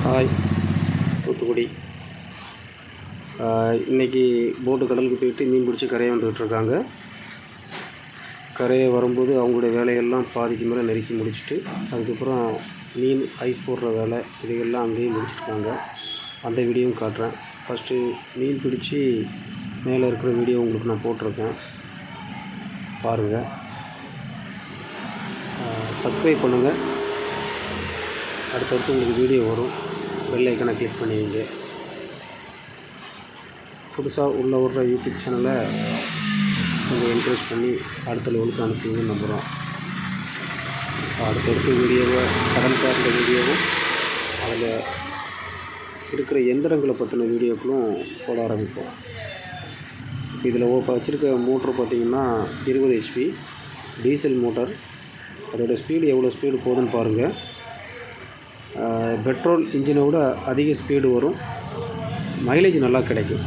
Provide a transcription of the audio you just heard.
Hi Thoothukudi. இன்றைக்கி போட்டு கடலுக்கு போயிட்டு மீன் பிடிச்சி கரையை வந்துக்கிட்டுருக்காங்க. கரையை வரும்போது அவங்களுடைய வேலையெல்லாம் பாதிக்கு மேலே நெருக்கி முடிச்சுட்டு அதுக்கப்புறம் மீன் ஐஸ் போடுற வேலை இதையெல்லாம் அங்கேயும் முடிச்சிருக்காங்க. அந்த வீடியோவும் காட்டுறேன். ஃபஸ்ட்டு மீன் பிடிச்சி மேலே இருக்கிற வீடியோ உங்களுக்கு நான் போட்டிருக்கேன், பாருங்கள். சப்ஸ்கிரைப் பண்ணுங்கள். அடுத்தடுத்து உங்களுக்கு வீடியோ வரும். பெல் ஐக்கனை கிளிக் பண்ணி வைங்க. புதுசாக உள்ள வர்ற யூடியூப் சேனலை கொஞ்சம் என்கரேஜ் பண்ணி அடுத்த லெவலுக்கு அனுப்புவீங்கன்னு நம்புகிறோம். அடுத்தடுத்த வீடியோவை கடல் சார்ந்த வீடியோவும் அதில் இருக்கிற எந்திரங்களை பற்றின வீடியோக்களும் போட ஆரம்பிப்போம். இதில் வச்சுருக்க மோட்ரு பார்த்திங்கன்னா 20 HP டீசல் மோட்டார். அதோடய ஸ்பீடு எவ்வளோ ஸ்பீடு போகுதுன்னு பாருங்கள். பெட்ரோல் இன்ஜினை விட அதிக ஸ்பீடு வரும், மைலேஜ் நல்லா கிடைக்கும்.